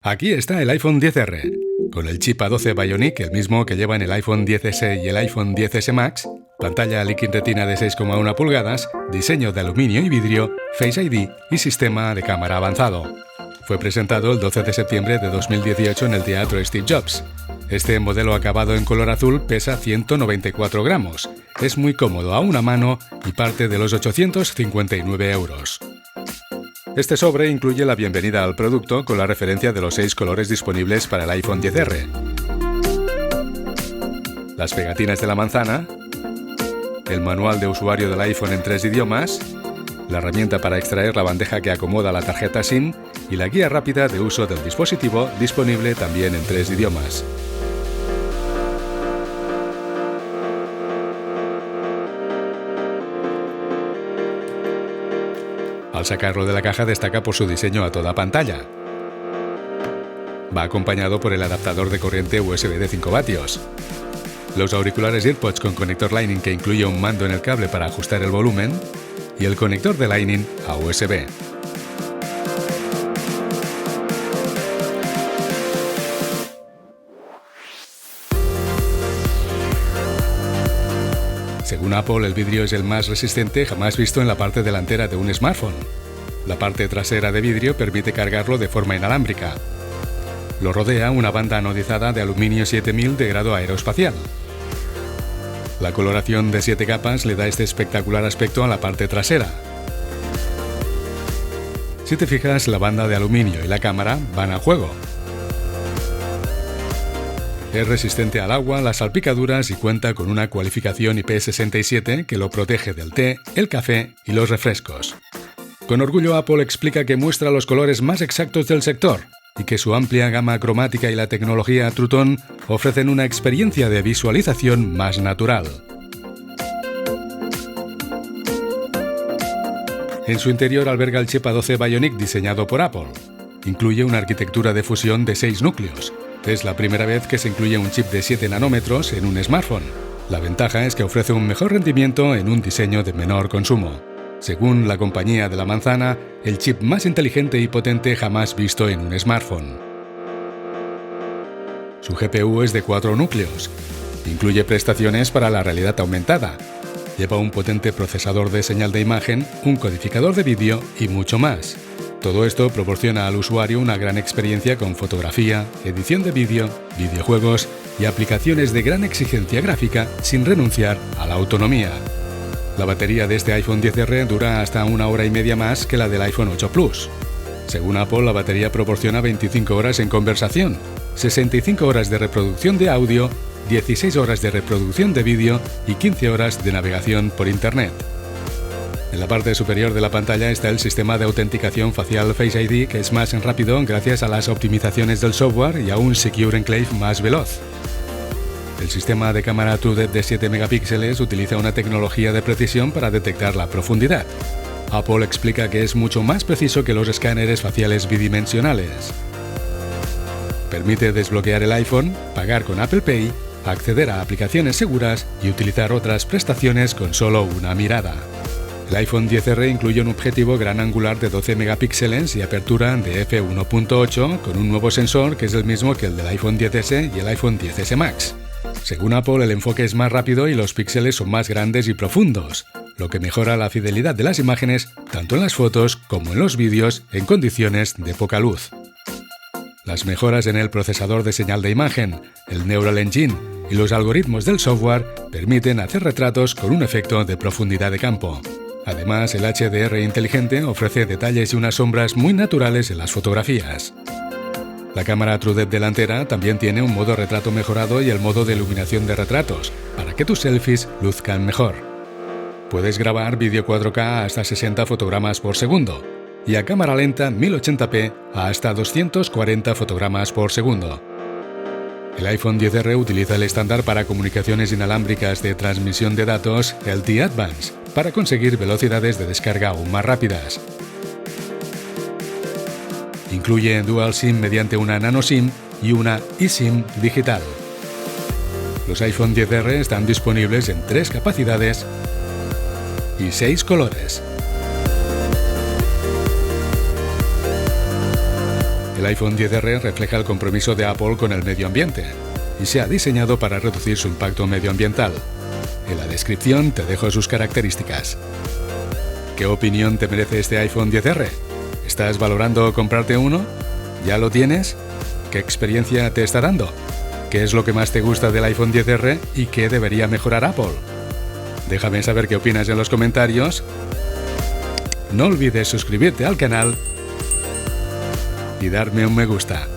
Aquí está el iPhone XR, con el chip A12 Bionic, el mismo que llevan el iPhone XS y el iPhone XS Max, pantalla Liquid Retina de 6,1 pulgadas, diseño de aluminio y vidrio, Face ID y sistema de cámara avanzado. Fue presentado el 12 de septiembre de 2018 en el Teatro Steve Jobs. Este modelo acabado en color azul pesa 194 gramos, es muy cómodo a una mano y parte de los 859 euros. Este sobre incluye la bienvenida al producto con la referencia de los 6 colores disponibles para el iPhone XR, las pegatinas de la manzana, el manual de usuario del iPhone en 3 idiomas, la herramienta para extraer la bandeja que acomoda la tarjeta SIM y la guía rápida de uso del dispositivo disponible también en 3 idiomas. Al sacarlo de la caja destaca por su diseño a toda pantalla. Va acompañado por el adaptador de corriente USB de 5 vatios. Los auriculares AirPods con conector Lightning que incluye un mando en el cable para ajustar el volumen y el conector de Lightning a USB. Según Apple, el vidrio es el más resistente jamás visto en la parte delantera de un smartphone. La parte trasera de vidrio permite cargarlo de forma inalámbrica. Lo rodea una banda anodizada de aluminio 7000 de grado aeroespacial. La coloración de 7 capas le da este espectacular aspecto a la parte trasera. Si te fijas, la banda de aluminio y la cámara van a juego. Es resistente al agua, las salpicaduras y cuenta con una cualificación IP67 que lo protege del té, el café y los refrescos. Con orgullo, Apple explica que muestra los colores más exactos del sector y que su amplia gama cromática y la tecnología True Tone ofrecen una experiencia de visualización más natural. En su interior alberga el chip A12 Bionic diseñado por Apple. Incluye una arquitectura de fusión de 6 núcleos. Es la primera vez que se incluye un chip de 7 nanómetros en un smartphone. La ventaja es que ofrece un mejor rendimiento en un diseño de menor consumo. Según la compañía de la manzana, el chip más inteligente y potente jamás visto en un smartphone. Su GPU es de 4 núcleos. Incluye prestaciones para la realidad aumentada. Lleva un potente procesador de señal de imagen, un codificador de vídeo y mucho más. Todo esto proporciona al usuario una gran experiencia con fotografía, edición de vídeo, videojuegos y aplicaciones de gran exigencia gráfica sin renunciar a la autonomía. La batería de este iPhone XR dura hasta 1 hora y media más que la del iPhone 8 Plus. Según Apple, la batería proporciona 25 horas en conversación, 65 horas de reproducción de audio, 16 horas de reproducción de vídeo y 15 horas de navegación por Internet. En la parte superior de la pantalla está el sistema de autenticación facial Face ID, que es más rápido gracias a las optimizaciones del software y a un Secure Enclave más veloz. El sistema de cámara TrueDepth de 7 megapíxeles utiliza una tecnología de precisión para detectar la profundidad. Apple explica que es mucho más preciso que los escáneres faciales bidimensionales. Permite desbloquear el iPhone, pagar con Apple Pay, acceder a aplicaciones seguras y utilizar otras prestaciones con solo una mirada. El iPhone XR incluye un objetivo gran angular de 12 megapíxeles y apertura de f1.8 con un nuevo sensor que es el mismo que el del iPhone XS y el iPhone XS Max. Según Apple, el enfoque es más rápido y los píxeles son más grandes y profundos, lo que mejora la fidelidad de las imágenes tanto en las fotos como en los vídeos en condiciones de poca luz. Las mejoras en el procesador de señal de imagen, el Neural Engine y los algoritmos del software permiten hacer retratos con un efecto de profundidad de campo. Además, el HDR inteligente ofrece detalles y unas sombras muy naturales en las fotografías. La cámara TrueDepth delantera también tiene un modo retrato mejorado y el modo de iluminación de retratos, para que tus selfies luzcan mejor. Puedes grabar vídeo 4K hasta 60 fotogramas por segundo y a cámara lenta 1080p a hasta 240 fotogramas por segundo. El iPhone XR utiliza el estándar para comunicaciones inalámbricas de transmisión de datos LTE Advanced, para conseguir velocidades de descarga aún más rápidas. Incluye Dual SIM mediante una Nano SIM y una eSIM digital. Los iPhone XR están disponibles en 3 capacidades y 6 colores. El iPhone XR refleja el compromiso de Apple con el medio ambiente y se ha diseñado para reducir su impacto medioambiental. En la descripción te dejo sus características. ¿Qué opinión te merece este iPhone XR? ¿Estás valorando comprarte uno? ¿Ya lo tienes? ¿Qué experiencia te está dando? ¿Qué es lo que más te gusta del iPhone XR y qué debería mejorar Apple? Déjame saber qué opinas en los comentarios. No olvides suscribirte al canal y darme un me gusta.